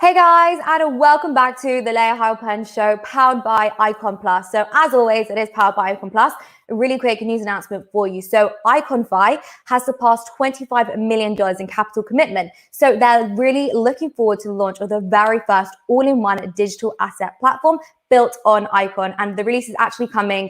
Hey guys, and welcome back to the Layah Heilpern show, powered by Icon Plus. So as always, it is powered by Icon Plus. A really quick news announcement for you. So IconFi has surpassed $25 million in capital commitment. So they're really looking forward to the launch of the very first all-in-one digital asset platform built on Icon. And the release is actually coming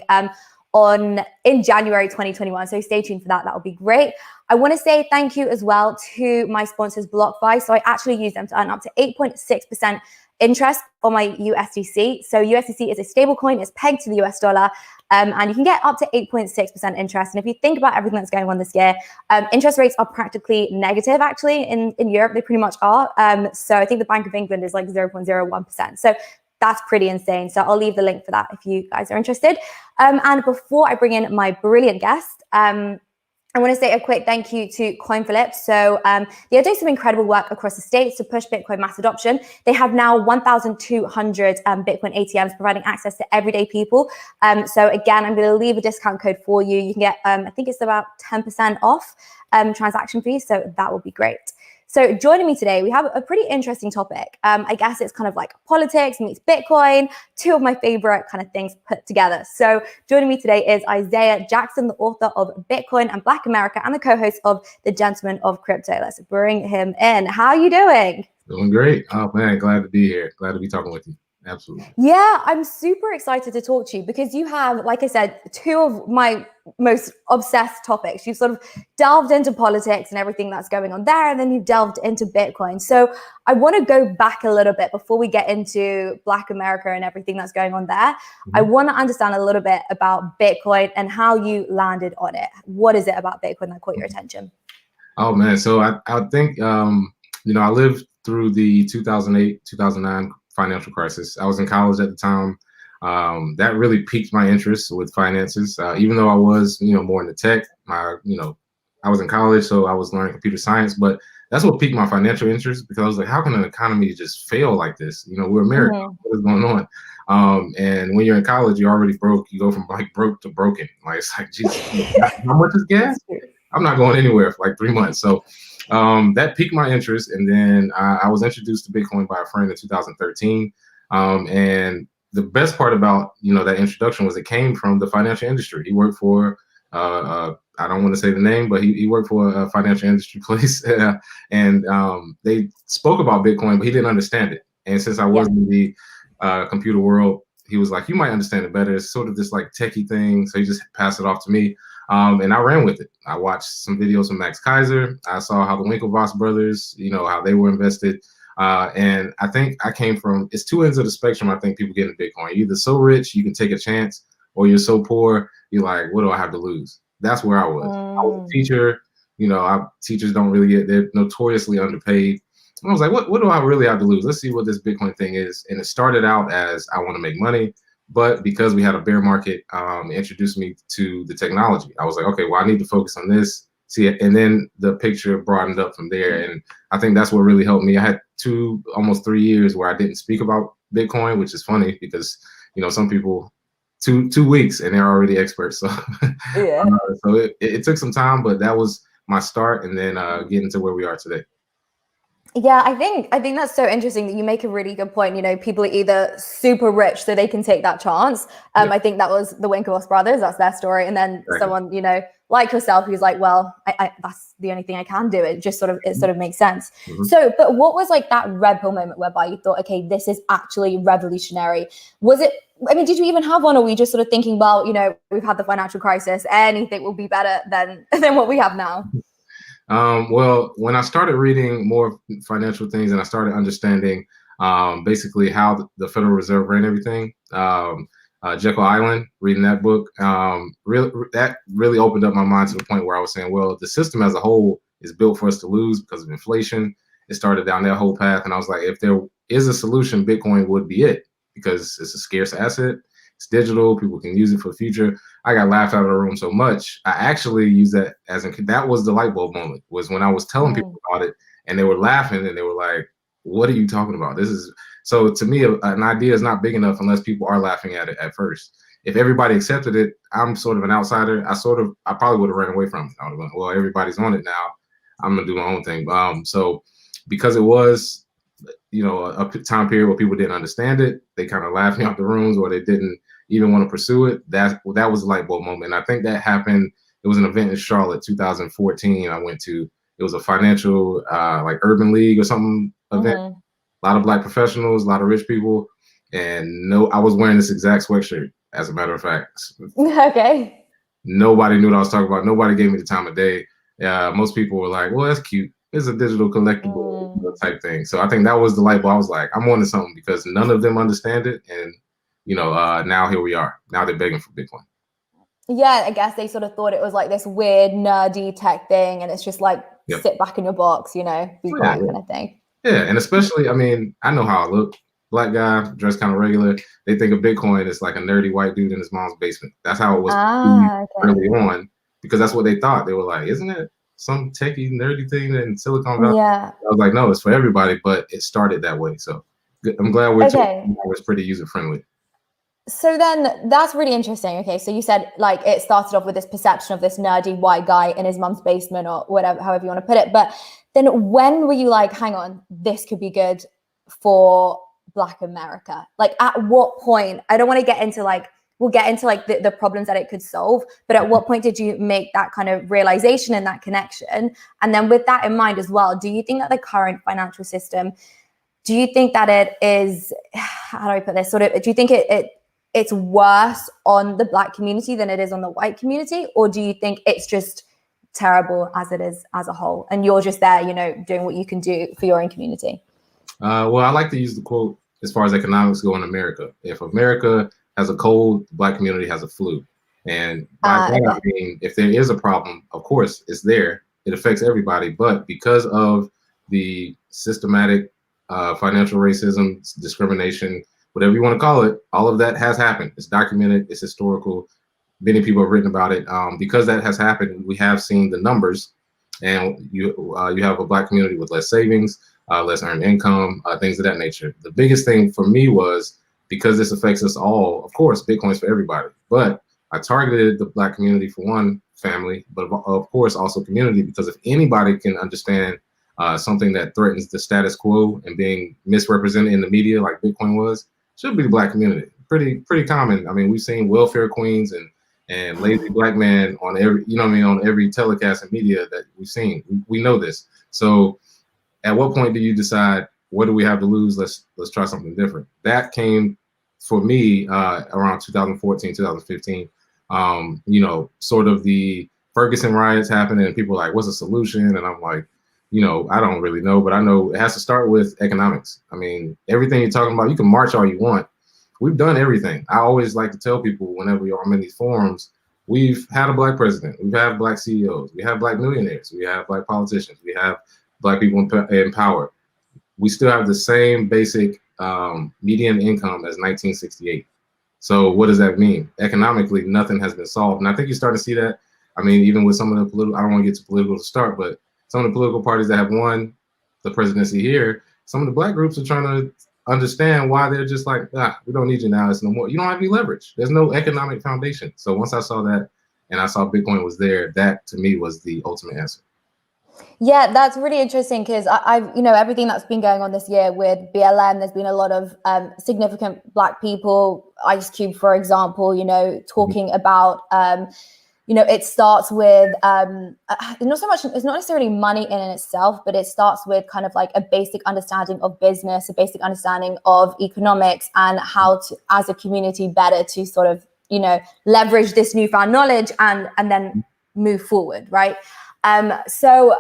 in January 2021. So stay tuned for that. That will be great. I want to say thank you as well to my sponsors, BlockFi. So I actually use them to earn up to 8.6% interest on my USDC. So USDC is a stable coin, it's pegged to the US dollar, and you can get up to 8.6% interest. And if you think about everything that's going on this year, interest rates are practically negative, actually. In Europe, they pretty much are. So I think the Bank of England is like 0.01%. So that's pretty insane. So I'll leave the link for that if you guys are interested. And before I bring in my brilliant guest, I want to say a quick thank you to CoinFlip. So they are doing some incredible work across the states to push Bitcoin mass adoption. They have now 1,200 Bitcoin ATMs providing access to everyday people. So again, I'm going to leave a discount code for you. You can get, I think it's about 10% off transaction fees. So that will be great. So joining me today, we have a pretty interesting topic. I guess it's kind of like politics meets Bitcoin, two of my favorite kind of things put together. So joining me today is Isaiah Jackson, the author of Bitcoin and Black America and the co-host of The Gentleman of Crypto. Let's bring him in. How are you doing? Doing great. Oh man, glad to be here. Glad to be talking with you. Absolutely. Yeah, I'm super excited to talk to you because you have, like I said, two of my most obsessed topics. You've sort of delved into politics and everything that's going on there, and then you've delved into Bitcoin. So I want to go back a little bit before we get into Black America and everything that's going on there. Mm-hmm. I want to understand a little bit about Bitcoin and how you landed on it. What is it about Bitcoin that caught your attention? Oh man, so I think I lived through the 2008, 2009 financial crisis. I was in college at the time. That really piqued my interest with finances. Even though I was, more into tech, I was in college, so I was learning computer science, but that's what piqued my financial interest because I was like, how can an economy just fail like this? We're America. Mm-hmm. What is going on? And when you're in college, you're already broke. You go from like broke to broken. Like, it's like, Jesus, how much is gas? I'm not going anywhere for like 3 months. So that piqued my interest. And then I was introduced to Bitcoin by a friend in 2013. And the best part about, that introduction was it came from the financial industry. He worked for, I don't want to say the name, but he worked for a financial industry place. And they spoke about Bitcoin, but he didn't understand it. And since I was in the computer world, he was like, you might understand it better. It's sort of this like techie thing. So he just passed it off to me. And I ran with it. I watched some videos from Max Kaiser. I saw how the Winklevoss brothers, how they were invested. And I think I came from, it's two ends of the spectrum. I think people get in Bitcoin. You're either so rich, you can take a chance, or you're so poor, you're like, what do I have to lose? That's where I was. I was a teacher. Teachers don't really they're notoriously underpaid. And I was like, what do I really have to lose? Let's see what this Bitcoin thing is. And it started out as I want to make money. But because we had a bear market, it introduced me to the technology. I was like, okay, well, I need to focus on this. See it. And then the picture broadened up from there. And I think that's what really helped me. I had almost 3 years where I didn't speak about Bitcoin, which is funny because, some people, two weeks and they're already experts. So, so it took some time, but that was my start. And then getting to where we are today. Yeah, I think that's so interesting that you make a really good point. People are either super rich so they can take that chance. I think that was the Winklevoss brothers. That's their story. And then someone, like yourself, who's like, well, I that's the only thing I can do. It just sort of makes sense. Mm-hmm. So, but what was like that red pill moment whereby you thought, okay, this is actually revolutionary? Was it, did you even have one, or were you just sort of thinking, well, we've had the financial crisis, anything will be better than what we have now? Well, when I started reading more financial things and I started understanding basically how the Federal Reserve ran everything, Jekyll Island, reading that book, that really opened up my mind to the point where I was saying, well, the system as a whole is built for us to lose because of inflation. It started down that whole path. And I was like, if there is a solution, Bitcoin would be it because it's a scarce asset. It's digital. People can use it for the future. I got laughed out of the room so much. I actually used that that was the light bulb moment, was when I was telling people about it and they were laughing and they were like, what are you talking about? So to me, an idea is not big enough unless people are laughing at it at first. If everybody accepted it, I'm sort of an outsider. I probably would have ran away from it. I would have gone, well, everybody's on it now. I'm going to do my own thing. So because it was a time period where people didn't understand it. They kind of laughed me out the rooms, or they didn't even want to pursue it. That was a light bulb moment. And I think that happened. It was an event in Charlotte, 2014. I went to. It was a financial like urban league or something event. A lot of Black professionals, a lot of rich people, and I was wearing this exact sweatshirt. As a matter of fact. Okay. Nobody knew what I was talking about. Nobody gave me the time of day. Most people were like, "Well, that's cute. It's a digital collectible type thing." So I think that was the light bulb. I was like, I'm on to something, because none of them understand it. And, now here we are. Now they're begging for Bitcoin. Yeah, I guess they sort of thought it was like this weird, nerdy tech thing. And it's just like, sit back in your box, be quiet kind of thing. Yeah, and especially, I know how I look. Black guy, dressed kind of regular. They think of Bitcoin as like a nerdy white dude in his mom's basement. That's how it was early on, because that's what they thought. They were like, isn't it some techie, nerdy thing in Silicon Valley? Yeah. I was like, no, it's for everybody, but it started that way. So I'm glad it's pretty user-friendly. So then that's really interesting. Okay, so you said like it started off with this perception of this nerdy white guy in his mom's basement, or whatever, however you want to put it. But then when were you like, hang on, this could be good for Black America? Like, at what point? I don't want to get into like, we'll get into like the problems that it could solve, but at what point did you make that kind of realization and that connection? And then with that in mind as well, do you think that the current financial system, do you think that it is, how do I put this, do you think it's worse on the Black community than it is on the white community? Or do you think it's just terrible as it is as a whole, and you're just there, doing what you can do for your own community? Well, I like to use the quote, as far as economics go in America: if America has a cold, the Black community has a flu. And by that, I mean, if there is a problem, of course, it's there. It affects everybody. But because of the systematic financial racism, discrimination, whatever you want to call it, all of that has happened. It's documented. It's historical. Many people have written about it. Because that has happened, we have seen the numbers. And you have a Black community with less savings, less earned income, things of that nature. The biggest thing for me was, because this affects us all, of course, Bitcoin's for everybody. But I targeted the Black community for one, family, but of course also community, because if anybody can understand something that threatens the status quo and being misrepresented in the media like Bitcoin was, should be the Black community. Pretty common. I mean, we've seen welfare queens and lazy Black man on every, on every telecast and media that we've seen. We know this. So at what point do you decide, what do we have to lose? Let's try something different. That came for me around 2014, 2015. Sort of the Ferguson riots happened, and people were like, what's the solution? And I'm like, I don't really know, but I know it has to start with economics. I mean, everything you're talking about, you can march all you want. We've done everything. I always like to tell people whenever I'm in these forums, we've had a Black president, we've had Black CEOs, we have Black millionaires, we have Black politicians, we have Black people in power. We still have the same basic median income as 1968. So what does that mean? Economically, nothing has been solved. And I think you're starting to see that. I mean, even with some of the political, I don't want to get too political to start, but some of the political parties that have won the presidency here, some of the Black groups are trying to understand why they're just like, we don't need you now. It's no more. You don't have any leverage. There's no economic foundation. So once I saw that and I saw Bitcoin was there, that to me was the ultimate answer. Yeah, that's really interesting, because I've, everything that's been going on this year with BLM, there's been a lot of significant Black people, Ice Cube, for example, talking about, it starts with it's not necessarily money in itself, but it starts with kind of like a basic understanding of business, a basic understanding of economics, and how to, as a community, better to sort of, leverage this newfound knowledge and then move forward, right? How do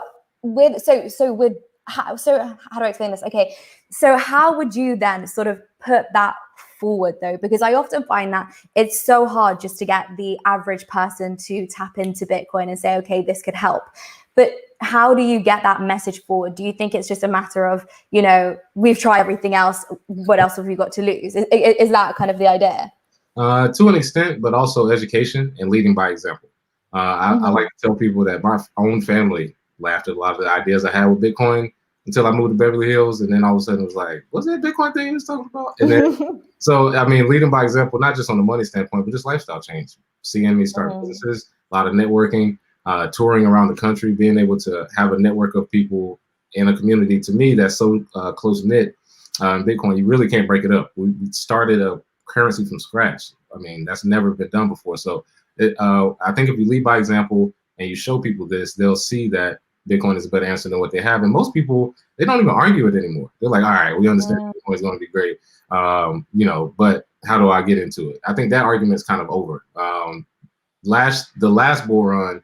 I explain this? Okay, so how would you then sort of put that forward, though? Because I often find that it's so hard just to get the average person to tap into Bitcoin and say, okay, this could help. But how do you get that message forward? Do you think it's just a matter of, we've tried everything else, what else have we got to lose? Is that kind of the idea? To an extent, but also education and leading by example. I like to tell people that my own family laughed at a lot of the ideas I had with Bitcoin until I moved to Beverly Hills. And then all of a sudden it was like, what's that Bitcoin thing you was talking about? And then, so, I mean, leading by example, not just on the money standpoint, but just lifestyle change. Seeing me start businesses, a lot of networking, touring around the country, being able to have a network of people in a community, to me, that's so close knit. Bitcoin, you really can't break it up. We started a currency from scratch. I mean, that's never been done before. So I think if you lead by example and you show people this, they'll see that Bitcoin is a better answer than what they have. And most people, they don't even argue it anymore. They're like, all right, we understand Bitcoin is going to be great, but how do I get into it? I think that argument is kind of over. The last bull run,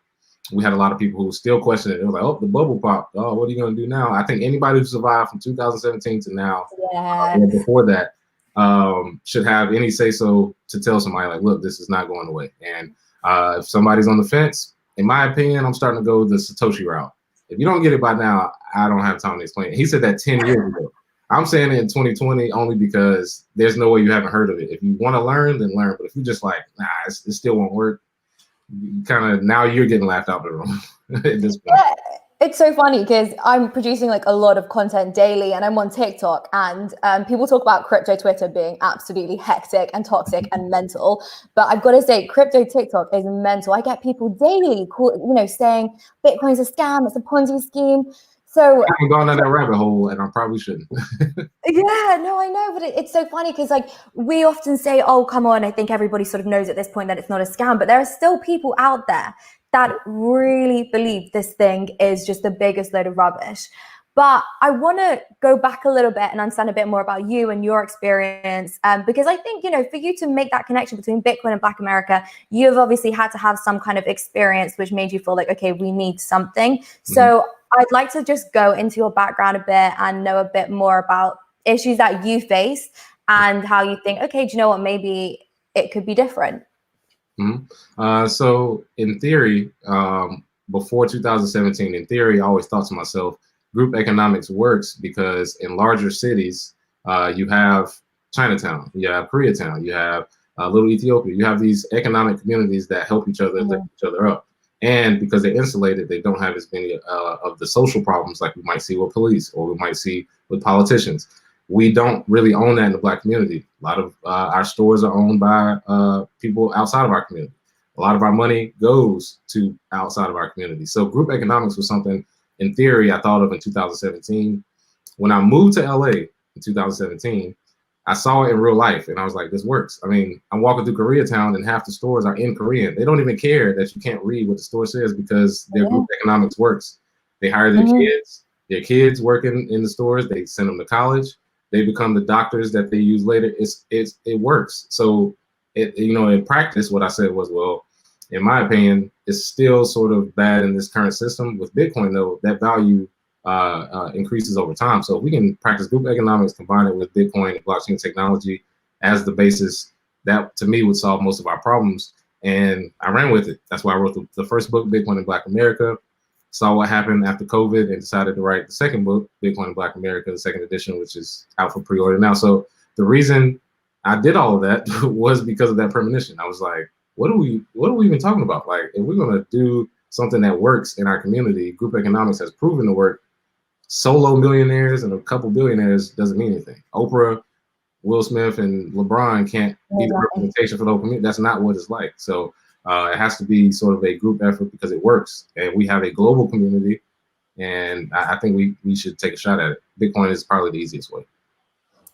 we had a lot of people who still question it. They were like, oh, the bubble popped. Oh, what are you going to do now? I think anybody who survived from 2017 to now, or before that, should have any say-so to tell somebody like, look, this is not going away. And if somebody's on the fence, in my opinion, I'm starting to go the Satoshi route. If you don't get it by now, I don't have time to explain it. He said that 10 years ago. I'm saying it in 2020 only because there's no way you haven't heard of it. If you want to learn, then learn. But if you just like, nah, it still won't work, kind of now you're getting laughed out of the room at this point. Yeah, it's so funny because I'm producing like a lot of content daily and I'm on TikTok, and people talk about crypto Twitter being absolutely hectic and toxic and mental. But I've got to say, crypto TikTok is mental. I get people daily saying Bitcoin's a scam, it's a Ponzi scheme. So I haven't gone down that rabbit hole, and I probably shouldn't. Yeah, no, I know, but it's so funny because like we often say, oh, come on, I think everybody sort of knows at this point that it's not a scam, but there are still people out there that really believe this thing is just the biggest load of rubbish. But I want to go back a little bit and understand a bit more about you and your experience, because I think, for you to make that connection between Bitcoin and Black America, you've obviously had to have some kind of experience which made you feel like, okay, we need something. So I'd like to just go into your background a bit and know a bit more about issues that you face and how you think, okay, do you know what, maybe it could be different. So in theory, before 2017, in theory, I always thought to myself, group economics works because in larger cities, you have Chinatown, you have Koreatown, you have Little Ethiopia, you have these economic communities that help each other, lift each other up. And because they're insulated, they don't have as many of the social problems like we might see with police or we might see with politicians. We don't really own that in the Black community. A lot of our stores are owned by people outside of our community. A lot of our money goes to outside of our community. So group economics was something, in theory, I thought of in 2017. When I moved to LA in 2017, I saw it in real life and I was like, this works. I mean, I'm walking through Koreatown and half the stores are in Korean. They don't even care that you can't read what the store says because their group economics works. They hire their kids working in the stores, they send them to college, they become the doctors that they use later. It works. So in practice, what I said was, well, in my opinion, it's still sort of bad in this current system. With Bitcoin, though, that value increases over time. So if we can practice group economics, combine it with Bitcoin and blockchain technology as the basis, that to me would solve most of our problems. And I ran with it. That's why I wrote the first book, Bitcoin in Black America, saw what happened after COVID and decided to write the second book, Bitcoin in Black America, the second edition, which is out for pre-order now. So the reason I did all of that was because of that premonition. I was like, what are we even talking about? Like, if we're going to do something that works in our community, group economics has proven to work. Solo millionaires and a couple billionaires doesn't mean anything. Oprah, Will Smith, and LeBron can't be the representation for the whole community. That's not what it's like. So it has to be sort of a group effort because it works. And we have a global community, and I think we should take a shot at it. Bitcoin is probably the easiest way.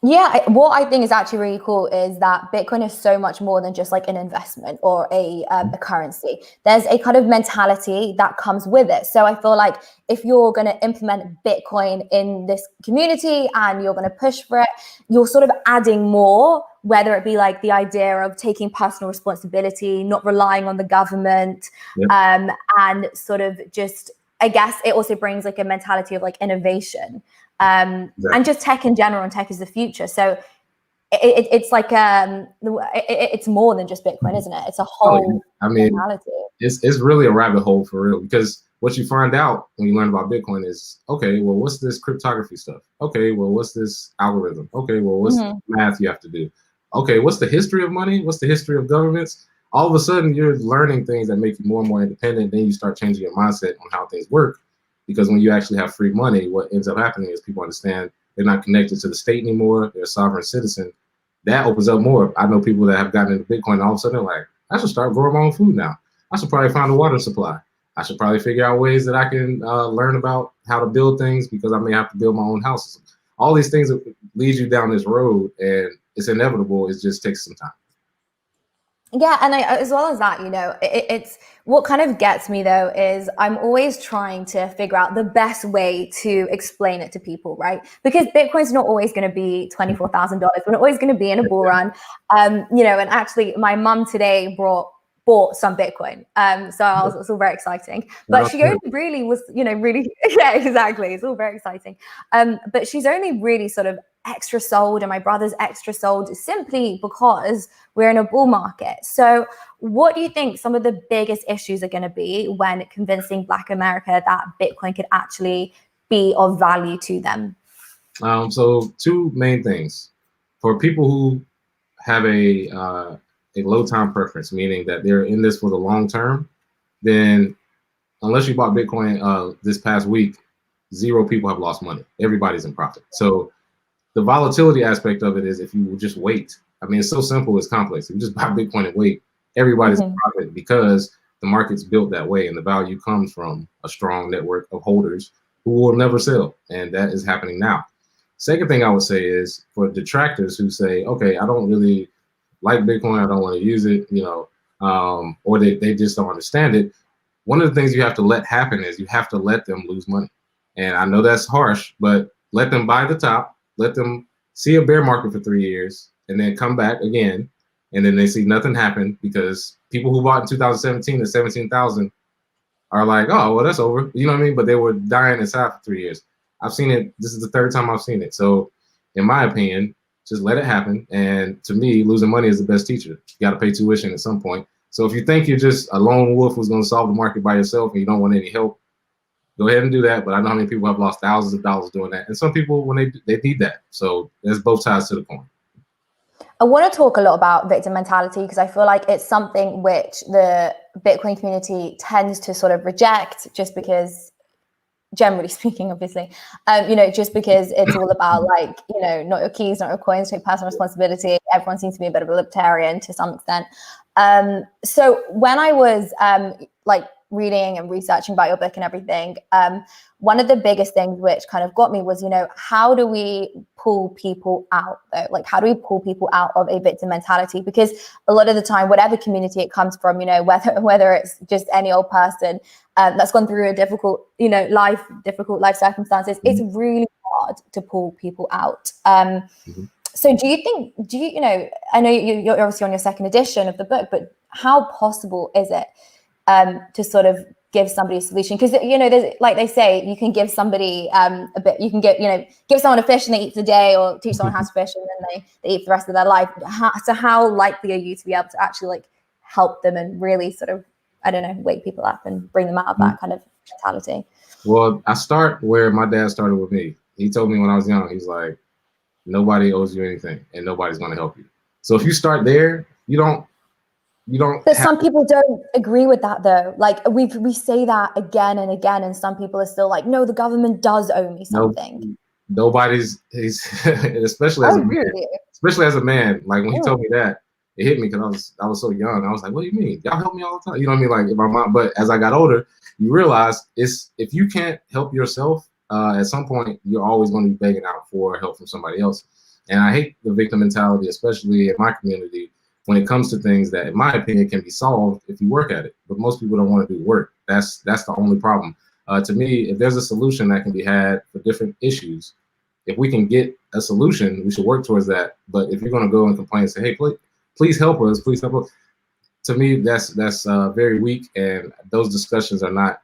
Yeah, what I think is actually really cool is that Bitcoin is so much more than just like an investment or a currency. There's a kind of mentality that comes with it. So I feel like if you're going to implement Bitcoin in this community and you're going to push for it, you're sort of adding more, whether it be like the idea of taking personal responsibility, not relying on the government, and sort of just, I guess it also brings like a mentality of like innovation. And just tech in general, and tech is the future. So it's like it's more than just Bitcoin, isn't it? It's a whole mentality. It's really a rabbit hole for real, because what you find out when you learn about Bitcoin is, okay, well, what's this cryptography stuff? Okay, well, what's this algorithm? Okay, well, what's the math you have to do? Okay, what's the history of money? What's the history of governments? All of a sudden, you're learning things that make you more and more independent. Then you start changing your mindset on how things work. Because when you actually have free money, what ends up happening is people understand they're not connected to the state anymore. They're a sovereign citizen. That opens up more. I know people that have gotten into Bitcoin and all of a sudden they're like, I should start growing my own food now. I should probably find a water supply. I should probably figure out ways that I can learn about how to build things because I may have to build my own house. all these things that lead you down this road, and it's inevitable. It just takes some time. Yeah, and as well as that, it's what kind of gets me though is I'm always trying to figure out the best way to explain it to people, right? Because Bitcoin's not always going to be $24,000. We're not always going to be in a bull run, and actually, my mum today bought some Bitcoin, so it's all very exciting. But she only really was, really, yeah, exactly. It's all very exciting, but she's only really sort of extra sold, and my brother's extra sold simply because we're in a bull market. So what do you think some of the biggest issues are going to be when convincing Black America that Bitcoin could actually be of value to them? So two main things. For people who have a low time preference, meaning that they're in this for the long term, then unless you bought Bitcoin this past week, 0 people have lost money. Everybody's in profit. So the volatility aspect of it is if you will just wait. I mean, it's so simple, it's complex. If you just buy Bitcoin and wait, everybody's in profit because the market's built that way, and the value comes from a strong network of holders who will never sell, and that is happening now. Second thing I would say is for detractors who say, okay, I don't really like Bitcoin, I don't want to use it, or they just don't understand it. One of the things you have to let happen is you have to let them lose money. And I know that's harsh, but let them buy the top, let them see a bear market for 3 years, and then come back again, and then they see nothing happen because people who bought in 2017 at 17,000 are like, oh, well, that's over. You know what I mean? But they were dying inside for 3 years. I've seen it. This is the 3rd time I've seen it. So in my opinion, just let it happen. And to me, losing money is the best teacher. You got to pay tuition at some point. So if you think you're just a lone wolf who's going to solve the market by yourself and you don't want any help, go ahead and do that. But I know how many people have lost thousands of dollars doing that. And some people, when they need that. So there's both sides to the coin. I want to talk a lot about victim mentality because I feel like it's something which the Bitcoin community tends to sort of reject just because, generally speaking, obviously, just because it's all about like, not your keys, not your coins, take personal responsibility. Everyone seems to be a bit of a libertarian to some extent. So when I was reading and researching about your book and everything, one of the biggest things which kind of got me was, how do we pull people out though? Like, how do we pull people out of a victim mentality? Because a lot of the time, whatever community it comes from, whether it's just any old person that's gone through a difficult life circumstances, it's really hard to pull people out. So do you I know you're obviously on your 2nd edition of the book, but how possible is it to sort of give somebody a solution? Because there's, like they say, you can give somebody you can give someone a fish and they eat for a day, or teach someone how to fish and then they eat for the rest of their life. How likely are you to be able to actually help them and really sort of, wake people up and bring them out of that kind of mentality? Well, I start where my dad started with me. He told me when I was young, he's like, nobody owes you anything and nobody's going to help you. So if you start there, you don't. But some people don't agree with that though. Like we say that again and again, and some people are still like, no, the government does owe me something. Nobody's especially as a man. Like when he told me that, it hit me because I was so young. I was like, what do you mean? Y'all help me all the time. You know what I mean? Like if my mom. But as I got older, you realize if you can't help yourself, at some point you're always going to be begging out for help from somebody else. And I hate the victim mentality, especially in my community, when it comes to things that, in my opinion, can be solved if you work at it. But most people don't want to do work. That's the only problem. To me, if there's a solution that can be had for different issues, if we can get a solution, we should work towards that. But if you're going to go and complain and say, hey, please help us, please help us, to me, that's very weak. And those discussions are not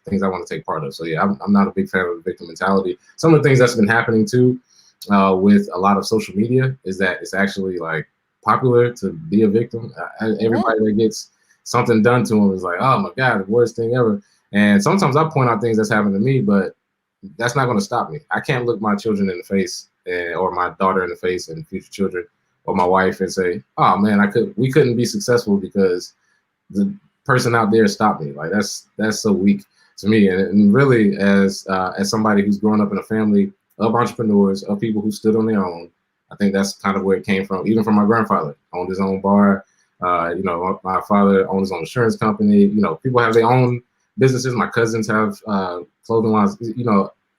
things I want to take part of. So yeah, I'm not a big fan of the victim mentality. Some of the things that's been happening too with a lot of social media is that it's actually like popular to be a victim. Everybody that gets something done to them is like, oh my God, the worst thing ever. And sometimes I point out things that's happened to me, but that's not going to stop me. I can't look my children in the face or my daughter in the face and future children or my wife and say, oh man, we couldn't be successful because the person out there stopped me. Like that's so weak to me. And really as somebody who's grown up in a family of entrepreneurs, of people who stood on their own, I think that's kind of where it came from. Even from my grandfather, owned his own bar. My father owned his own insurance company. People have their own businesses. My cousins have clothing lines.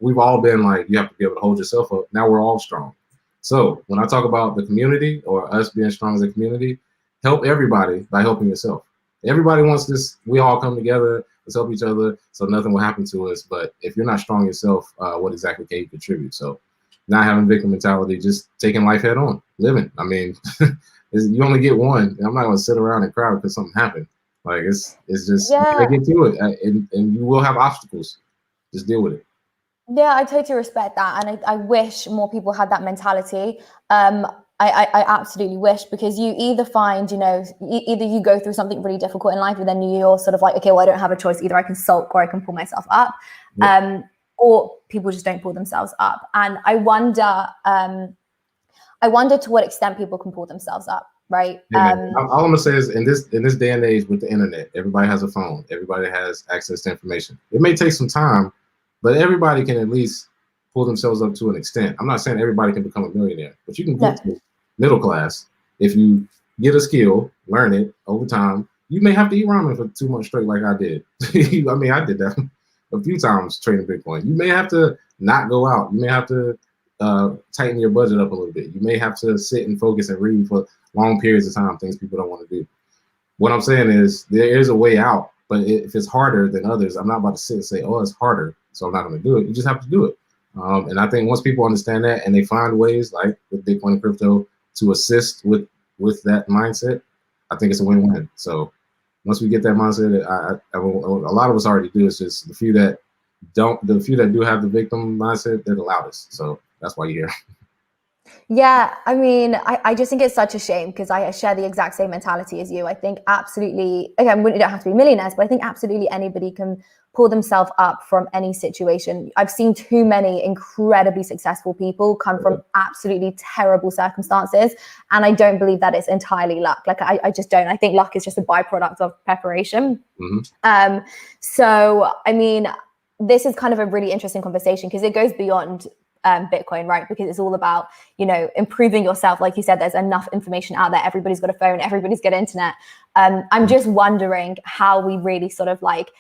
we've all been like, you have to be able to hold yourself up. Now we're all strong. So when I talk about the community or us being strong as a community, help everybody by helping yourself. Everybody wants this. We all come together. Let's help each other so nothing will happen to us. But if you're not strong yourself, what exactly can you contribute? So not having victim mentality, just taking life head on, living. I mean, you only get one. I'm not going to sit around and cry because something happened. Like it's just, you gotta get through it, and you will have obstacles. Just deal with it. Yeah, I totally respect that. And I wish more people had that mentality. I absolutely wish, because you either find, either you go through something really difficult in life, and then you're sort of like, okay, well, I don't have a choice. Either I can sulk or I can pull myself up. Yeah. Or people just don't pull themselves up. And I wonder to what extent people can pull themselves up, right? All I'm gonna say is in this day and age with the internet, everybody has a phone. Everybody has access to information. It may take some time, but everybody can at least pull themselves up to an extent. I'm not saying everybody can become a millionaire, but you can get to middle class if you get a skill, learn it over time. You may have to eat ramen for 2 months straight, like I did. I mean, I did that a few times trading Bitcoin. You may have to not go out. You may have to tighten your budget up a little bit. You may have to sit and focus and read for long periods of time, things people don't want to do. What I'm saying is there is a way out, but if it's harder than others, I'm not about to sit and say, oh, it's harder, so I'm not going to do it. You just have to do it. And I think once people understand that and they find ways like with Bitcoin and crypto to assist with that mindset, I think it's a win-win. So once we get that mindset, a lot of us already do. It's just the few that do have the victim mindset, they're the loudest. So that's why you're here. Yeah, I mean, I just think it's such a shame, because I share the exact same mentality as you. I think absolutely, again, you don't have to be millionaires, but I think absolutely anybody can pull themselves up from any situation. I've seen too many incredibly successful people come from absolutely terrible circumstances, and I don't believe that it's entirely luck. Like, I just don't. I think luck is just a byproduct of preparation. Mm-hmm. So, I mean, this is kind of a really interesting conversation because it goes beyond Bitcoin, right? Because it's all about, improving yourself. Like you said, there's enough information out there. Everybody's got a phone, everybody's got internet. I'm just wondering how we really sort of like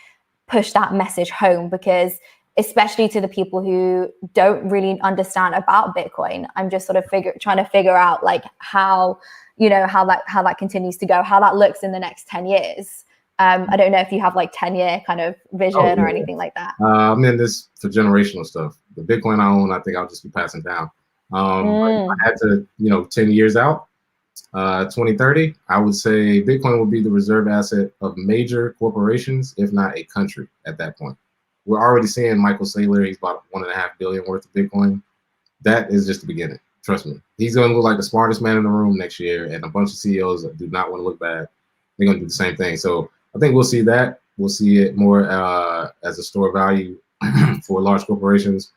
push that message home, because especially to the people who don't really understand about Bitcoin, I'm just sort of trying to figure out like how that continues to go, how that looks in the next 10 years. I don't know if you have like 10-year kind of vision or anything like that. I'm in this for generational stuff. The Bitcoin I own, I think I'll just be passing down. I had to, 10 years out, 2030, I would say Bitcoin will be the reserve asset of major corporations, if not a country at that point. We're already seeing Michael Saylor, he's bought $1.5 billion worth of Bitcoin. That is just the beginning. Trust me. He's going to look like the smartest man in the room next year, and a bunch of CEOs that do not want to look bad, they're going to do the same thing. So I think we'll see that. We'll see it more as a store of value for large corporations.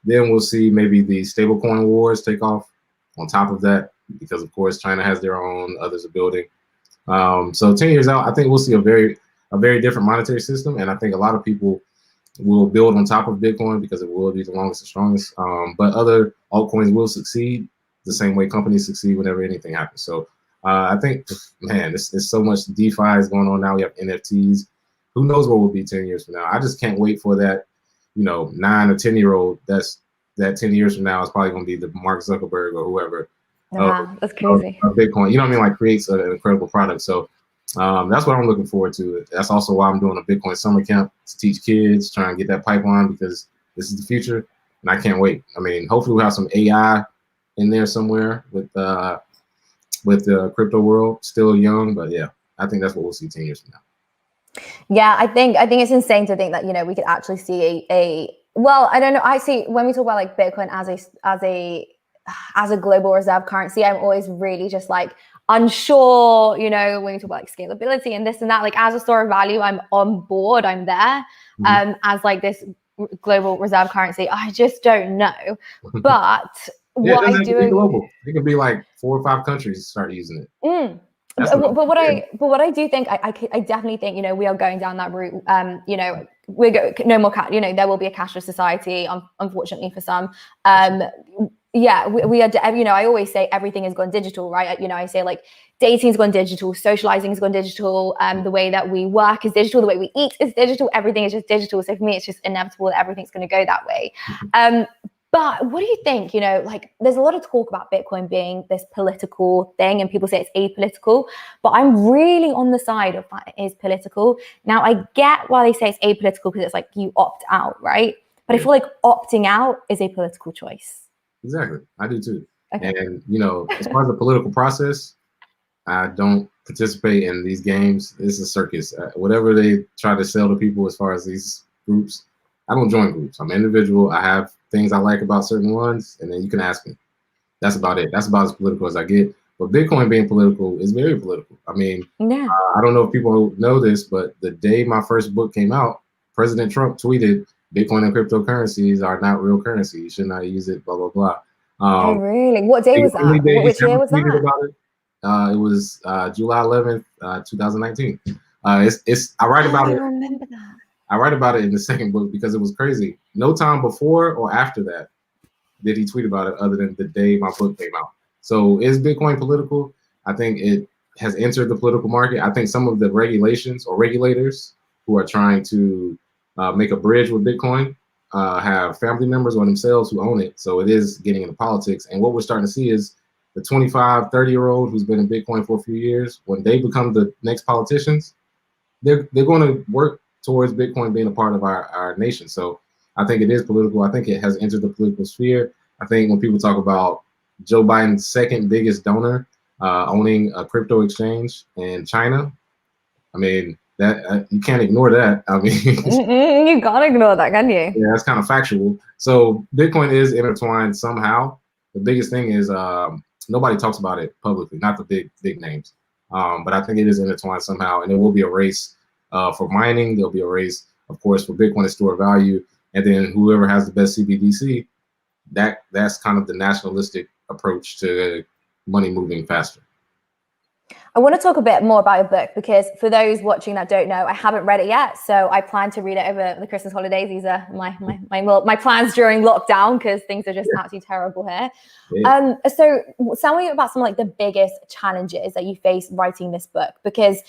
Then we'll see maybe the stablecoin wars take off on top of that, because of course China has their own, others are building. So 10 years out, I think we'll see a very different monetary system, and I think a lot of people will build on top of Bitcoin because it will be the longest and strongest. But other altcoins will succeed the same way companies succeed whenever anything happens. So I think, man, there's so much DeFi is going on now. We have NFTs. Who knows what will be 10 years from now? I just can't wait for that, 9 or 10-year-old. That 10 years from now is probably going to be the Mark Zuckerberg or whoever. That's crazy. Bitcoin, you know what I mean? Like creates an incredible product. So that's what I'm looking forward to. That's also why I'm doing a Bitcoin summer camp to teach kids, try and get that pipeline, because this is the future, and I can't wait. I mean, hopefully we'll have some AI in there somewhere with the crypto world. Still young, but yeah, I think that's what we'll see 10 years from now. Yeah, I think it's insane to think that we could actually see well, I don't know. I see when we talk about like Bitcoin as a global reserve currency, I'm always really just like unsure, when we talk about like scalability and this and that. Like as a store of value, I'm on board. I'm there. As like this global reserve currency, I just don't know. But yeah, what I do, it could be like 4 or 5 countries start using it. But what I do think, I definitely think, we are going down that route. No more there will be a cashless society, unfortunately for some. Yeah, we are, you know, I always say everything has gone digital, right? You know, I say like dating's gone digital, socializing has gone digital, the way that we work is digital, the way we eat is digital, everything is just digital. So for me, it's just inevitable that everything's going to go that way. But what do you think? You know, like there's a lot of talk about Bitcoin being this political thing, and people say it's apolitical, but I'm really on the side of that it is political. Now, I get why they say it's apolitical because it's like you opt out, right? But I feel like opting out is a political choice. Exactly. I do too. Okay. And, you know, as far as the political process, I don't participate in these games. It's a circus. Whatever they try to sell to people as far as these groups, I don't join groups. I'm an individual. I have things I like about certain ones, and then you can ask me. That's about it. That's about as political as I get. But Bitcoin being political is very political. I mean, Yeah. I don't know if people know this, but the day my first book came out, President Trump tweeted, Bitcoin and cryptocurrencies are not real currency. You should not use it, blah, blah, blah. Oh, really? What day was that? Which year was that? About it, it was July 11th, 2019. I write about it. I remember that. I write about it in the second book because it was crazy. No time before or after that did he tweet about it other than the day my book came out. So is Bitcoin political? I think it has entered the political market. I think some of the regulations or regulators who are trying to make a bridge with Bitcoin have family members or themselves who own it. So it is getting into politics. And what we're starting to see is the 25, 30-year-old who's been in Bitcoin for a few years, when they become the next politicians, they're going to work towards Bitcoin being a part of our nation. So I think it is political. I think it has entered the political sphere. I think when people talk about Joe Biden's second biggest donor owning a crypto exchange in China, I mean, that you can't ignore that. I mean, you can't ignore that, can you? Yeah, that's kind of factual. So Bitcoin is intertwined somehow. The biggest thing is nobody talks about it publicly, not the big names. But I think it is intertwined somehow, and there will be a race for mining. There'll be a race, of course, for Bitcoin to store value, and then whoever has the best CBDC, that's kind of the nationalistic approach to money moving faster. I want to talk a bit more about your book because for those watching that don't know, I haven't read it yet. So I plan to read it over the Christmas holidays. These are my plans during lockdown because things are just absolutely terrible here. Yeah. So tell me about some like the biggest challenges that you faced writing this book, because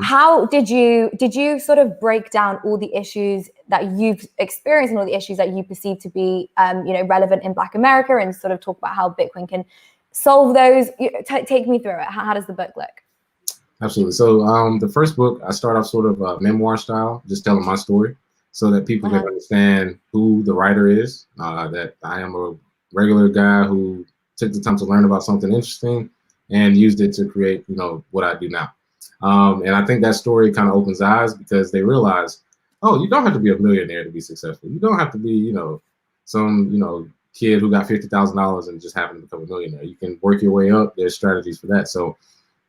how did you sort of break down all the issues that you've experienced and all the issues that you perceive to be relevant in Black America, and sort of talk about how Bitcoin can solve those? Take me through it. How does the book look? Absolutely. So the first book, I start off sort of memoir style, just telling my story so that people can understand who the writer is, that I am a regular guy who took the time to learn about something interesting and used it to create, what I do now. And I think that story kind of opens eyes because they realize, oh, you don't have to be a millionaire to be successful. You don't have to be, some, kid who got $50,000 and just happened to become a millionaire. You can work your way up. There's strategies for that. So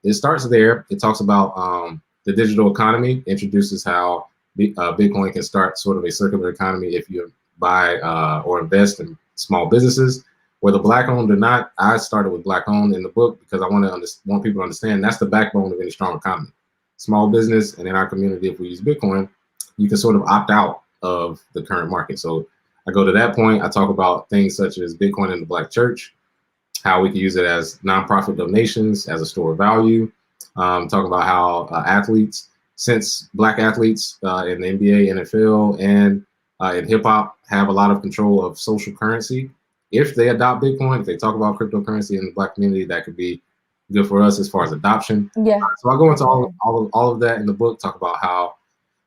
it starts there. It talks about the digital economy, introduces how Bitcoin can start sort of a circular economy if you buy or invest in small businesses, whether Black-owned or not. I started with Black-owned in the book because I want people to understand that's the backbone of any strong economy. Small business, and in our community, if we use Bitcoin, you can sort of opt out of the current market. So I go to that point. I talk about things such as Bitcoin in the Black church, how we can use it as nonprofit donations, as a store of value. Talk about how athletes, since Black athletes in the NBA, NFL, and in hip hop have a lot of control of social currency. If they adopt Bitcoin, if they talk about cryptocurrency in the Black community, that could be good for us as far as adoption. Yeah. So I go into all of that in the book, talk about how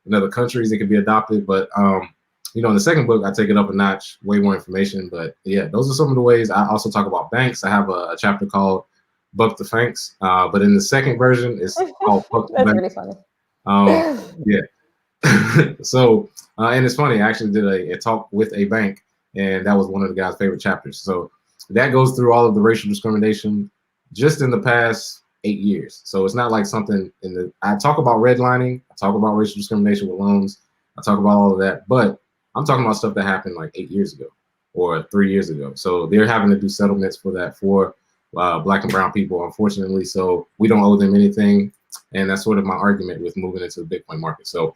in other countries it could be adopted, but in the second book, I take it up a notch, way more information. But yeah, those are some of the ways. I also talk about banks. I have a chapter called Buck the Banks. But in the second version, it's called Buck the Banks. That's really funny. Yeah. So, and it's funny, I actually did a talk with a bank, and that was one of the guy's favorite chapters. So that goes through all of the racial discrimination just in the past 8 years. So it's not like something I talk about redlining, I talk about racial discrimination with loans, I talk about all of that, but I'm talking about stuff that happened like 8 years ago or 3 years ago. So they're having to do settlements for that for Black and brown people, unfortunately. So we don't owe them anything. And that's sort of my argument with moving into the Bitcoin market. So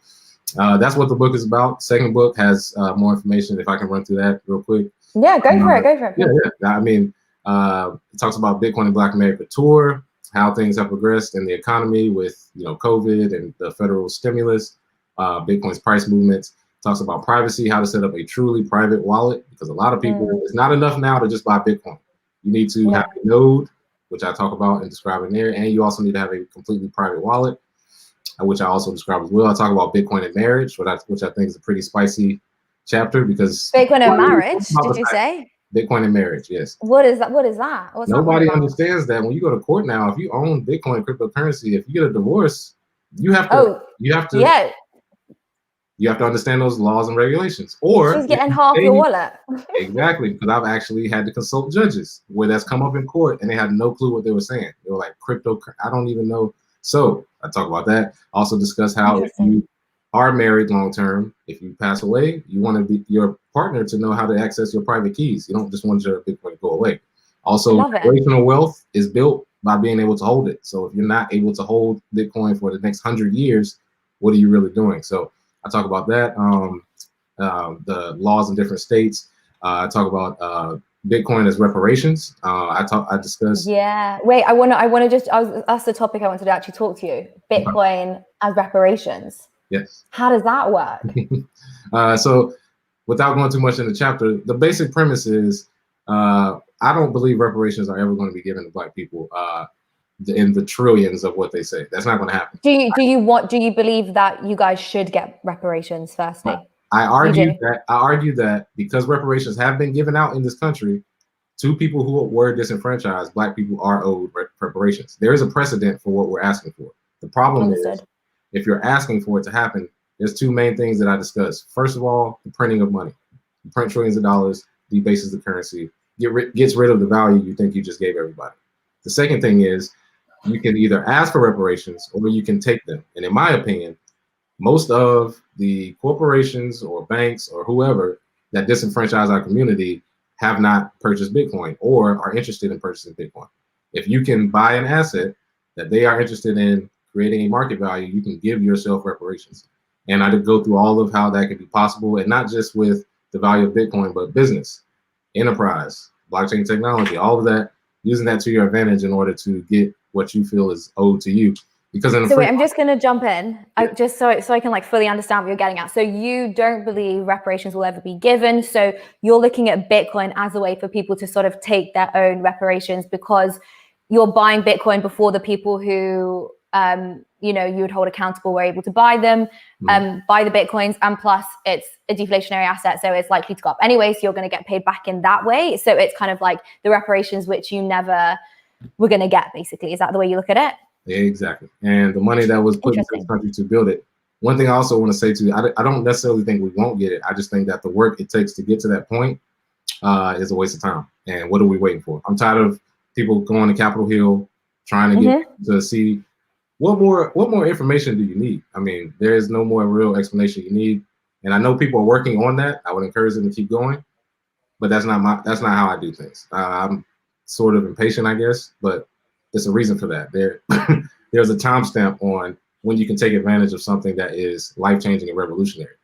that's what the book is about. Second book has more information. If I can run through that real quick. Yeah, go for it. Go for it. Yeah. I mean, it talks about Bitcoin and Black America tour, how things have progressed in the economy with, COVID and the federal stimulus, Bitcoin's price movements. Talks about privacy, how to set up a truly private wallet, because a lot of people, it's not enough now to just buy Bitcoin. You need to have a node, which I talk about and describe in there, and you also need to have a completely private wallet, which I also describe as well. I talk about Bitcoin and marriage, which I think is a pretty spicy chapter, because Bitcoin and marriage, did you say? Bitcoin and marriage, yes. What is that? What is that? What's Nobody understands that when you go to court now, if you own Bitcoin cryptocurrency, if you get a divorce, you have to you have to understand those laws and regulations. Or she's getting half your wallet. Exactly, because I've actually had to consult judges where that's come up in court and they had no clue what they were saying. They were like, crypto, I don't even know. So I talk about that. Also discuss how if you are married long term, if you pass away, you want your partner to know how to access your private keys. You don't just want your Bitcoin to go away. Also, generational wealth is built by being able to hold it. So if you're not able to hold Bitcoin for the next 100 years, what are you really doing? So I talk about that, the laws in different states. I talk about Bitcoin as reparations. I discuss. Yeah. Wait. I want to that's the topic I wanted to actually talk to you. Bitcoin as reparations. Yes. How does that work? So, without going too much in the chapter, the basic premise is I don't believe reparations are ever going to be given to Black people in the trillions of what they say. That's not going to happen. Do you believe that you guys should get reparations firstly? I argue that because reparations have been given out in this country to people who were disenfranchised, Black people are owed reparations. There is a precedent for what we're asking for. The problem is, if you're asking for it to happen, there's two main things that I discuss. First of all, the printing of money. You print trillions of dollars, debases the currency, gets rid of the value you think you just gave everybody. The second thing is, you can either ask for reparations or you can take them. And in my opinion, most of the corporations or banks or whoever that disenfranchise our community have not purchased Bitcoin or are interested in purchasing Bitcoin. If you can buy an asset that they are interested in creating a market value, you can give yourself reparations. And I did go through all of how that could be possible, and not just with the value of Bitcoin, but business, enterprise, blockchain technology, all of that, using that to your advantage in order to get what you feel is owed to you. Because I'm just going to jump in, just so I can fully understand what you're getting at. So you don't believe reparations will ever be given. So you're looking at Bitcoin as a way for people to sort of take their own reparations, because you're buying Bitcoin before the people who you would hold accountable were able to buy them, buy the Bitcoins, and plus it's a deflationary asset, so it's likely to go up anyway, so you're going to get paid back in that way. So it's kind of like the reparations which you never were going to get, basically. Is that the way you look at it? Yeah, exactly. And the money that was put into this country to build it. One thing I also want to say too, I don't necessarily think we won't get it. I just think that the work it takes to get to that point is a waste of time. And what are we waiting for? I'm tired of people going to Capitol Hill trying to get to see what more information do you need? I mean, there is no more real explanation you need. And I know people are working on that. I would encourage them to keep going, but that's not how I do things. I'm sort of impatient, I guess, but there's a reason for that. There's a timestamp on when you can take advantage of something that is life-changing and revolutionary.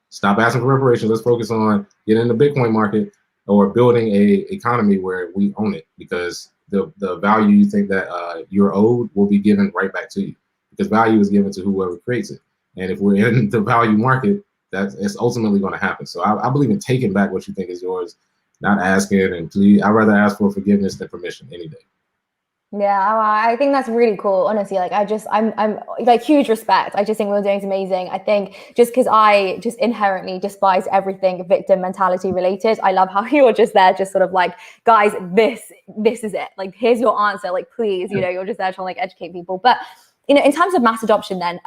Stop asking for reparations. Let's focus on getting in the Bitcoin market or building a economy where we own it, because the value you think that you're owed will be given right back to you, because value is given to whoever creates it. And if we're in the value market, it's ultimately going to happen. So I believe in taking back what you think is yours, not asking. And please, I'd rather ask for forgiveness than permission any day. Yeah, I think that's really cool. Honestly, I'm like huge respect. I just think what you're doing is amazing. I think just because I just inherently despise everything victim mentality related, I love how you're just there, just sort of like, guys, this is it. Like, here's your answer. Like, please, you're just there trying to educate people. But in terms of mass adoption, then,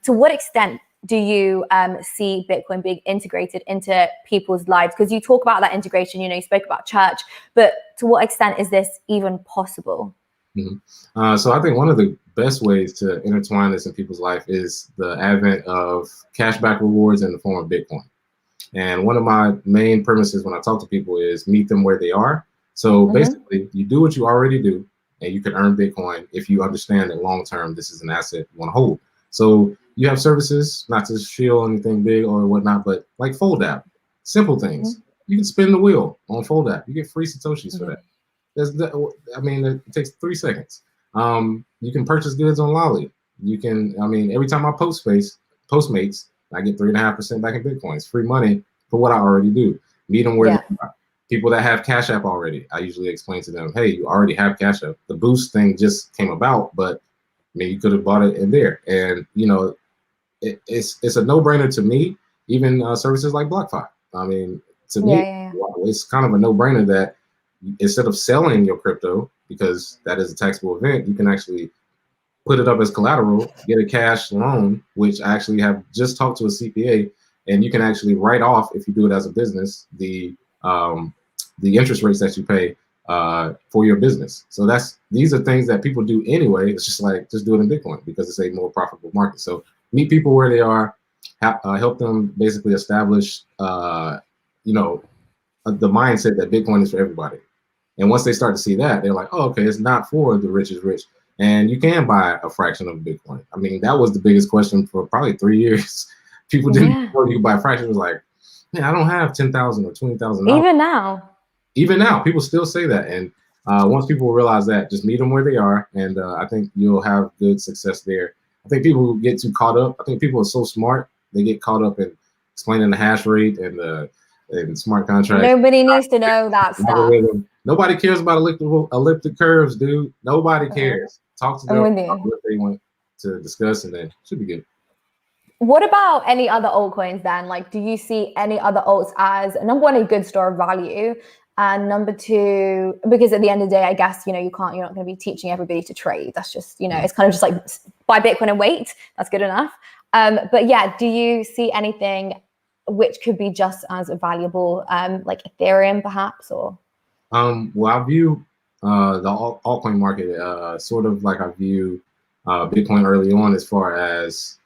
to what extent do you see Bitcoin being integrated into people's lives? Because you talk about that integration. You spoke about church, but to what extent is this even possible? So I think one of the best ways to intertwine this in people's life is the advent of cashback rewards in the form of Bitcoin. And one of my main premises when I talk to people is meet them where they are. So basically, you do what you already do, and you can earn Bitcoin if you understand that long term this is an asset you want to hold. So you have services, not to shield anything big or whatnot, but like Fold app, simple things. You can spin the wheel on Fold app. You get free Satoshis for that. I mean, it takes 3 seconds. You can purchase goods on Lolly. You can, I mean, every time I Postmates, I get 3.5% back in Bitcoin. It's free money for what I already do. Meet them where they are. People that have Cash App already, I usually explain to them, hey, you already have Cash App. The boost thing just came about, but I mean, you could have bought it in there. And, you know, it's a no-brainer to me, even services like BlockFi. I mean, to me, it's kind of a no-brainer that instead of selling your crypto, because that is a taxable event, you can actually put it up as collateral, get a cash loan, which I actually have just talked to a CPA, and you can actually write off, if you do it as a business, the interest rates that you pay for your business. So these are things that people do anyway. It's just like, just do it in Bitcoin because it's a more profitable market. So meet people where they are, help them basically establish, you know, the mindset that Bitcoin is for everybody. And once they start to see that, they're like, oh, okay, it's not for the rich is rich. And you can buy a fraction of Bitcoin. I mean, that was the biggest question for probably 3 years. People didn't know you could buy a fraction. It was like, man, I don't have $10,000 or $20,000. Even now, people still say that. And once people realize that, just meet them where they are. And I think you'll have good success there. I think people get too caught up. I think people are so smart. They get caught up in explaining the hash rate and smart contracts. Nobody needs to know that stuff. Nobody cares about elliptic curves, dude. Nobody cares. Talk to them about what they want to discuss, and then it should be good. What about any other altcoins then? Like, do you see any other alts as, number one, a good store of value, and number two, because at the end of the day, I guess, you know, you're not going to be teaching everybody to trade. That's just, you know, it's kind of just like buy Bitcoin and wait. That's good enough. But yeah, do you see anything which could be just as valuable, like Ethereum perhaps, or? Well, I view the altcoin market sort of like I view Bitcoin early on as far as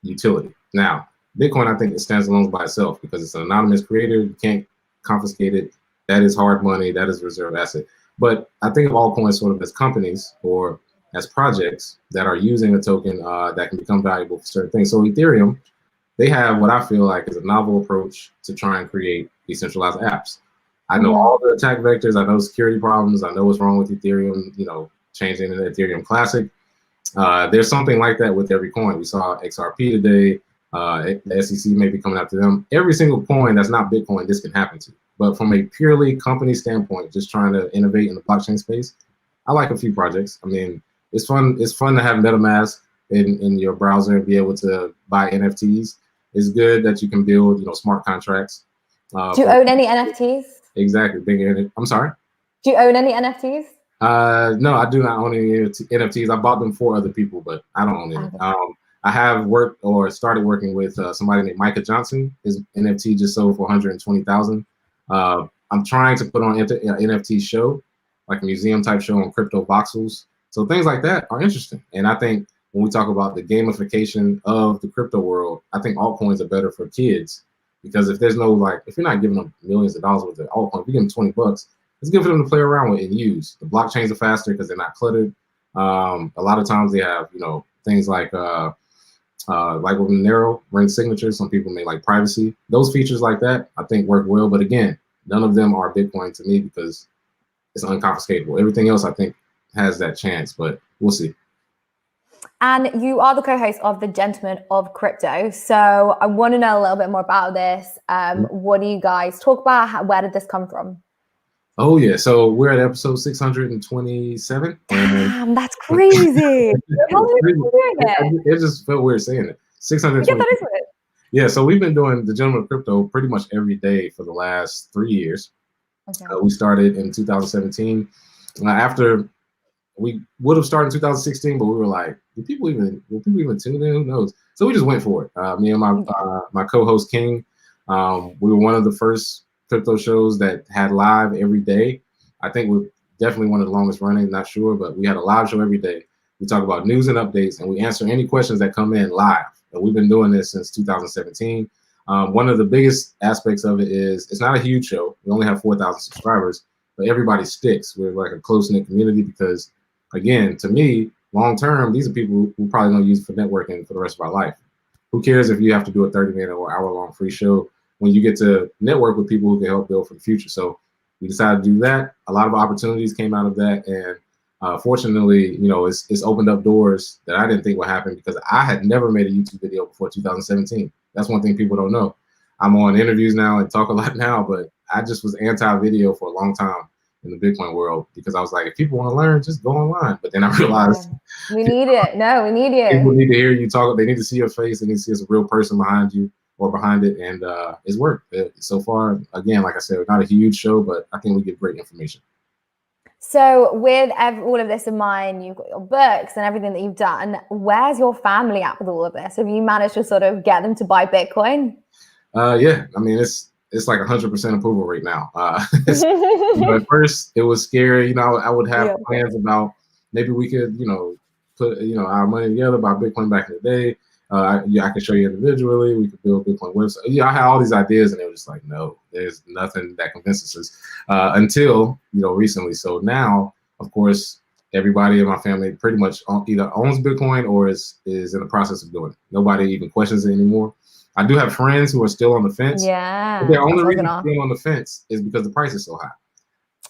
utility. Now, Bitcoin, I think it stands alone by itself because it's an anonymous creator. You can't confiscate it. That is hard money. That is a reserve asset. But I think of altcoins sort of as companies or as projects that are using a token that can become valuable for certain things. So Ethereum, they have what I feel like is a novel approach to try and create decentralized apps. I know all the attack vectors. I know security problems. I know what's wrong with Ethereum, you know, changing the Ethereum Classic. There's something like that with every coin. We saw XRP today. The SEC may be coming after them. Every single coin that's not Bitcoin, this can happen to. But from a purely company standpoint, just trying to innovate in the blockchain space, I like a few projects. I mean, it's fun. It's fun to have MetaMask in your browser and be able to buy NFTs. It's good that you can build, you know, smart contracts. Do you own any NFTs? Exactly. I'm sorry? Do you own any NFTs? No, I do not own any NFTs. I bought them for other people, but I don't own any. Okay. I have worked or started working with somebody named Micah Johnson. His NFT just sold for 120,000. I'm trying to put on an NFT show, like a museum type show on crypto voxels. So things like that are interesting. And I think when we talk about the gamification of the crypto world, I think altcoins are better for kids because if there's no, like, if you're not giving them millions of dollars worth of altcoin, if you give them 20 bucks, it's good for them to play around with and use. The blockchains are faster because they're not cluttered. A lot of times they have, you know, things like with Monero, ring signatures. Some people may like privacy. Those features like that, I think work well. But again, none of them are Bitcoin to me because it's unconfiscatable. Everything else I think has that chance, but we'll see. And you are the co-host of The Gentleman of Crypto. So I want to know a little bit more about this. What do you guys talk about? Where did this come from? Oh, yeah. So we're at episode 627. Damn, that's crazy. How long have you been doing it? It just felt weird saying it. 620. Yeah, that is weird. Yeah, so we've been doing The Gentleman of Crypto pretty much every day for the last 3 years. Okay. We started in 2017. After we would have started in 2016, but we were like, will people even tune in? Who knows? So we just went for it. Me and my co-host King, we were one of the first crypto shows that had live every day. I think we're definitely one of the longest running, not sure, but we had a live show every day. We talk about news and updates, and we answer any questions that come in live. And we've been doing this since 2017. One of the biggest aspects of it is it's not a huge show. We only have 4,000 subscribers, but everybody sticks. We're like a close-knit community because, again, to me, long-term, these are people who probably don't use it for networking for the rest of our life. Who cares if you have to do a 30-minute or hour-long free show? when you get to network with people who can help build for the future. So we decided to do that. A lot of opportunities came out of that, and fortunately, you know, it's opened up doors that I didn't think would happen, because I had never made a YouTube video before 2017. That's one thing people don't know. I'm on interviews now and talk a lot now, but I just was anti-video for a long time in the Bitcoin world, because I was like, if people want to learn, just go online. But then I realized we need it. No, we need you. People need to hear you talk. They need to see your face. They need to see as a real person behind you or behind it. And it's worked. So far, again, like I said, not a huge show, but I think we get great information. So with all of this in mind, you've got your books and everything that you've done. Where's your family at with all of this? Have you managed to sort of get them to buy Bitcoin? Yeah, I mean, it's like 100% approval right now. You know, at first it was scary. You know, I would have plans about maybe we could, you know, put, you know, our money together, buy Bitcoin back in the day. I could show you individually. We could build Bitcoin website. Yeah, I had all these ideas, and they were just like, no, there's nothing that convinces us until, you know, recently. So now, of course, everybody in my family pretty much either owns Bitcoin or is in the process of doing it. Nobody even questions it anymore. I do have friends who are still on the fence. Yeah. But their only reason being on the fence is because the price is so high.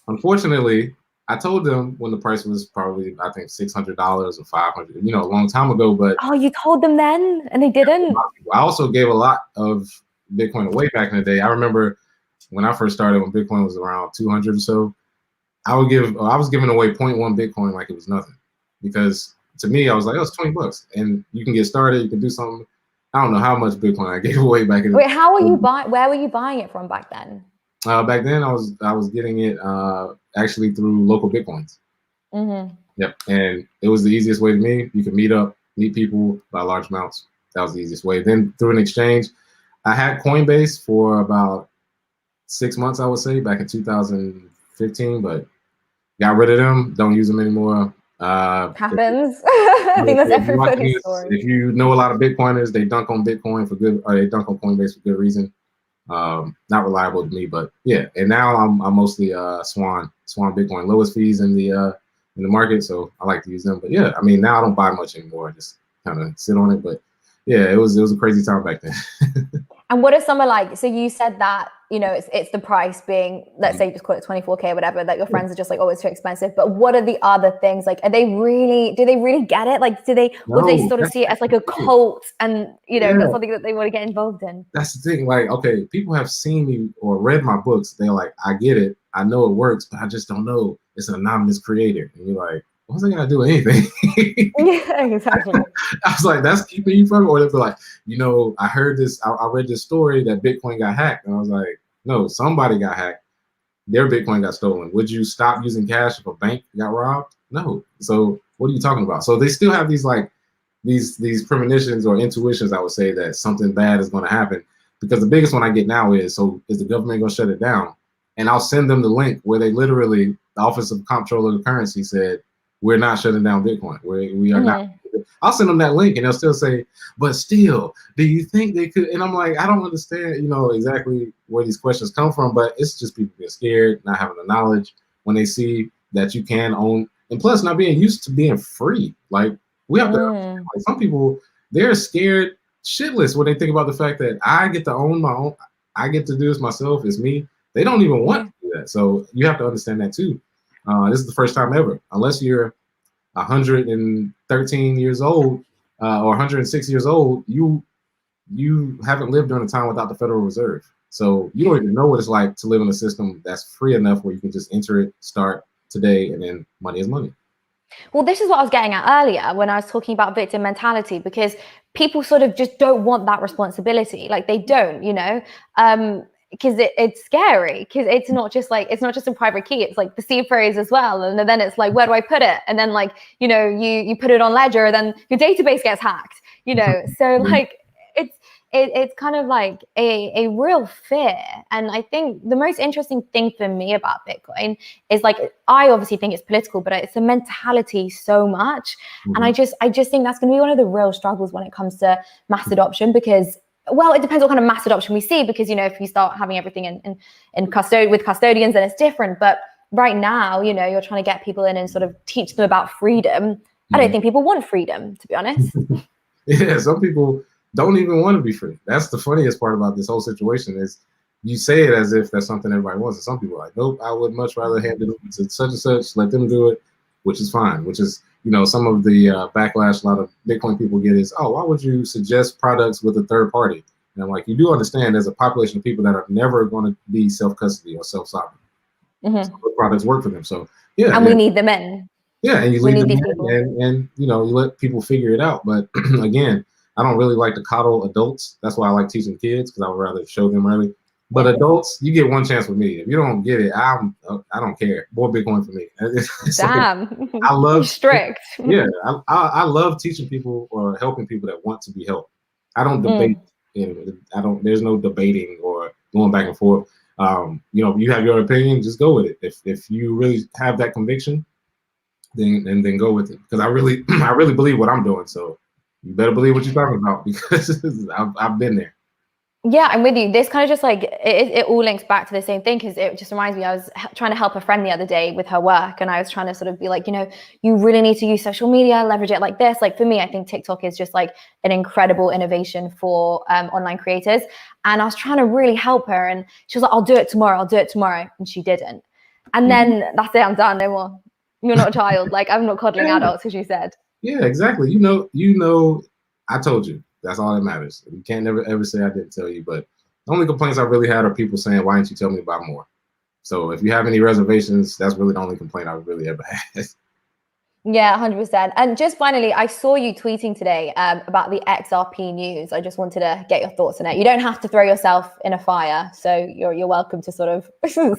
Unfortunately, I told them when the price was probably, I think, $600 or $500, you know, a long time ago. But oh, you told them then, and they didn't. I also gave a lot of Bitcoin away back in the day. I remember when I first started, when Bitcoin was around 200 or so, I was giving away 0.1 Bitcoin like it was nothing, because to me, I was like, oh, it's $20, and you can get started, you can do something. I don't know how much Bitcoin I gave away back in the day. Wait, how were you buying? Where were you buying it from back then? Back then, I was getting it actually through local Bitcoins. Mm-hmm. Yep, and it was the easiest way to me. You could meet people by large amounts. That was the easiest way. Then through an exchange, I had Coinbase for about 6 months, I would say, back in 2015, but got rid of them. Don't use them anymore. Happens. I think that's everybody's story. If you know a lot of Bitcoiners, they dunk on Bitcoin for good, or they dunk on Coinbase for good reason. Not reliable to me, but yeah. And now I'm mostly Swan Bitcoin, lowest fees in the market, so I like to use them. But yeah, I mean, now I don't buy much anymore. I just kind of sit on it. But yeah, it was a crazy time back then. And what are some of, like, so you said that, you know, it's the price being, let's say, just call it 24K or whatever, that your friends are just like, oh, it's too expensive. But what are the other things? Like, do they really get it? Like, would they sort of see it as like a cult, and, you know, that's something that they want to get involved in? That's the thing. Like, okay, people have seen me or read my books. They're like, I get it. I know it works, but I just don't know. It's an anonymous creator. And you're like, what's it gonna do anything? Yeah, exactly. I was like, that's keeping you from it. Or they'll be like, you know, I heard this, I read this story that Bitcoin got hacked. And I was like, no, somebody got hacked. Their Bitcoin got stolen. Would you stop using cash if a bank got robbed? No. So what are you talking about? So they still have these, like, these premonitions or intuitions, I would say, that something bad is going to happen. Because the biggest one I get now is, so is the government going to shut it down? And I'll send them the link where they literally, the Office of Comptroller of the Currency said, we're not shutting down Bitcoin. We are not. I'll send them that link, and they'll still say, but still, do you think they could? And I'm like, I don't understand, you know, exactly where these questions come from, but it's just people being scared, not having the knowledge when they see that you can own, and plus not being used to being free. Like, we have to, like, some people, they're scared shitless when they think about the fact that I get to own my own, I get to do this myself, it's me. They don't even want to do that. So you have to understand that too. This is the first time ever, unless you're 113 years old or 106 years old, you haven't lived during a time without the Federal Reserve. So you don't even know what it's like to live in a system that's free enough where you can just enter it, start today, and then money is money. Well, this is what I was getting at earlier when I was talking about victim mentality, because people sort of just don't want that responsibility. Like, they don't, you know, because it's scary, because it's not just a private key, it's like the seed phrase as well, and then it's like, where do I put it? And then, like, you know, you put it on Ledger, then your database gets hacked, you know. So like it's kind of like a real fear. And I think the most interesting thing for me about Bitcoin is, like, I obviously think it's political, but it's a mentality so much. And I just think that's going to be one of the real struggles when it comes to mass adoption, because, well, it depends what kind of mass adoption we see, because, you know, if you start having everything with custodians, then it's different. But right now, you know, you're trying to get people in and sort of teach them about freedom. I don't think people want freedom, to be honest. Yeah, some people don't even want to be free. That's the funniest part about this whole situation is you say it as if that's something everybody wants. And some people are like, nope, I would much rather hand it over to such and such, let them do it, which is fine, which is, some of the backlash a lot of Bitcoin people get is, oh, why would you suggest products with a third party? And I'm like, you do understand there's a population of people that are never going to be self-custody or self-sovereign. So the products work for them. So, yeah. And we need them in. Yeah, and you leave them in and you let people figure it out. But again, I don't really like to coddle adults. That's why I like teaching kids, because I would rather show them early. But adults, you get one chance with me. If you don't get it, I don't care. More Bitcoin for me. Damn. I love strict. Yeah, I love teaching people or helping people that want to be helped. I don't debate. There's no debating or going back and forth. You have your opinion, just go with it. If you really have that conviction, then go with it. Because I really believe what I'm doing. So you better believe what you're talking about, because I've been there. Yeah, I'm with you. This kind of just like, it all links back to the same thing, because it just reminds me, I was trying to help a friend the other day with her work, and I was trying to sort of be like, you really need to use social media, leverage it like this. Like for me, I think TikTok is just like an incredible innovation for online creators. And I was trying to really help her, and she was like, I'll do it tomorrow. And she didn't. And then that's it, I'm done, no more. You're not a child. Like, I'm not coddling adults, as you said. Yeah, exactly. I told you. That's all that matters. You can't never ever say I didn't tell you. But the only complaints I really had are people saying, why didn't you tell me about more? So if you have any reservations, that's really the only complaint I've really ever had. Yeah, 100%. And just finally, I saw you tweeting today about the XRP news. I just wanted to get your thoughts on it. You don't have to throw yourself in a fire, so you're welcome to sort of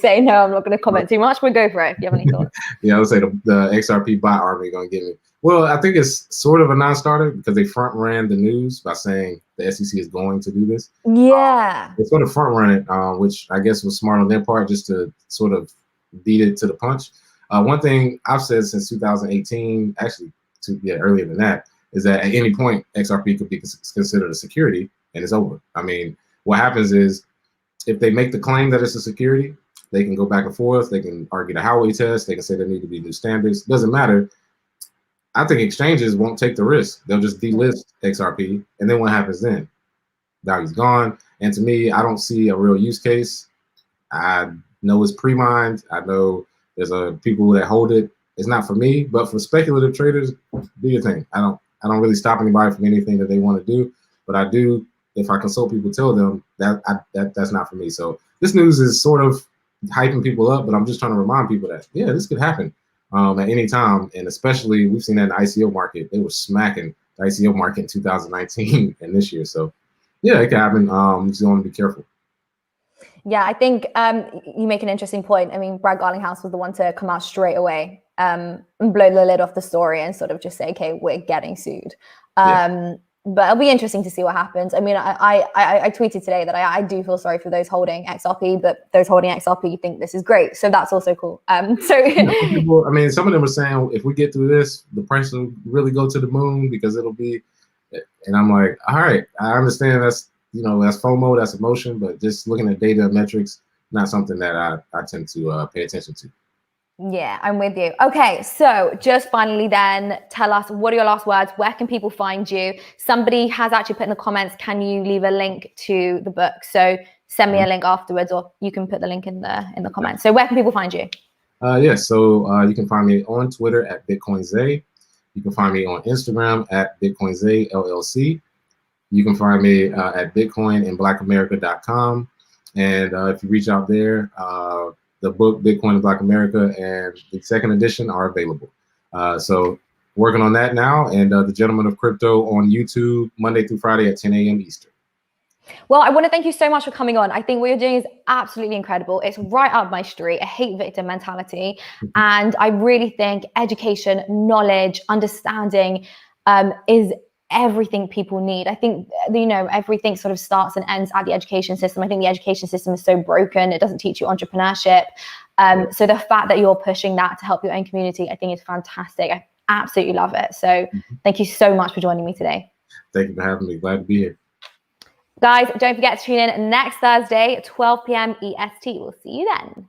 say, no, I'm not going to comment too much, but go for it if you have any thoughts. Yeah, I would say the XRP bot army going to get me. Well, I think it's sort of a non-starter because they front ran the news by saying the SEC is going to do this. Yeah. They sort of front run it, which I guess was smart on their part, just to sort of beat it to the punch. One thing I've said since 2018, actually earlier than that, is that at any point XRP could be considered a security and it's over. I mean, what happens is if they make the claim that it's a security, they can go back and forth. They can argue the Howey test. They can say there need to be new standards. Doesn't matter. I think exchanges won't take the risk. They'll just delist XRP, and then what happens then? Value's gone. And to me, I don't see a real use case. I know it's pre-mined. I know there's people that hold it. It's not for me, but for speculative traders, do your thing. I don't really stop anybody from anything that they want to do, but I do. If I consult people, tell them that's not for me. So this news is sort of hyping people up, but I'm just trying to remind people that this could happen at any time, and especially we've seen that in the ICO market. They were smacking the ICO market in 2019 and this year. So it can happen. You just want to be careful. Yeah, I think you make an interesting point. I mean, Brad Garlinghouse was the one to come out straight away and blow the lid off the story and sort of just say, okay, we're getting sued. But it'll be interesting to see what happens. I mean, I tweeted today that I do feel sorry for those holding XRP, but those holding XRP think this is great. So that's also cool. People, I mean, some of them are saying if we get through this, the price will really go to the moon because it'll be, and I'm like, all right, I understand that's FOMO, that's emotion, but just looking at data and metrics, not something that I tend to pay attention to. Yeah, I'm with you. Okay, so just finally then, tell us, what are your last words? Where can people find you? Somebody has actually put in the comments, can you leave a link to the book? So send me a link afterwards, or you can put the link in the comments. So where can people find you? So you can find me on Twitter at BitcoinZay. You can find me on Instagram at BitcoinZay LLC. You can find me at bitcoininblackAmerica.com. And if you reach out there, the book Bitcoin in Black America and the second edition are available. So working on that now, and the Gentleman of Crypto on YouTube Monday through Friday at 10 a.m. Eastern. Well, I want to thank you so much for coming on. I think what you're doing is absolutely incredible. It's right up my street. I hate victim mentality. And I really think education, knowledge, understanding is everything people need. I think, everything sort of starts and ends at the education system. I think the education system is so broken. It doesn't teach you entrepreneurship. So the fact that you're pushing that to help your own community, I think is fantastic. I absolutely love it. So thank you so much for joining me today. Thank you for having me. Glad to be here. Guys, don't forget to tune in next Thursday at 12 p.m. EST. We'll see you then.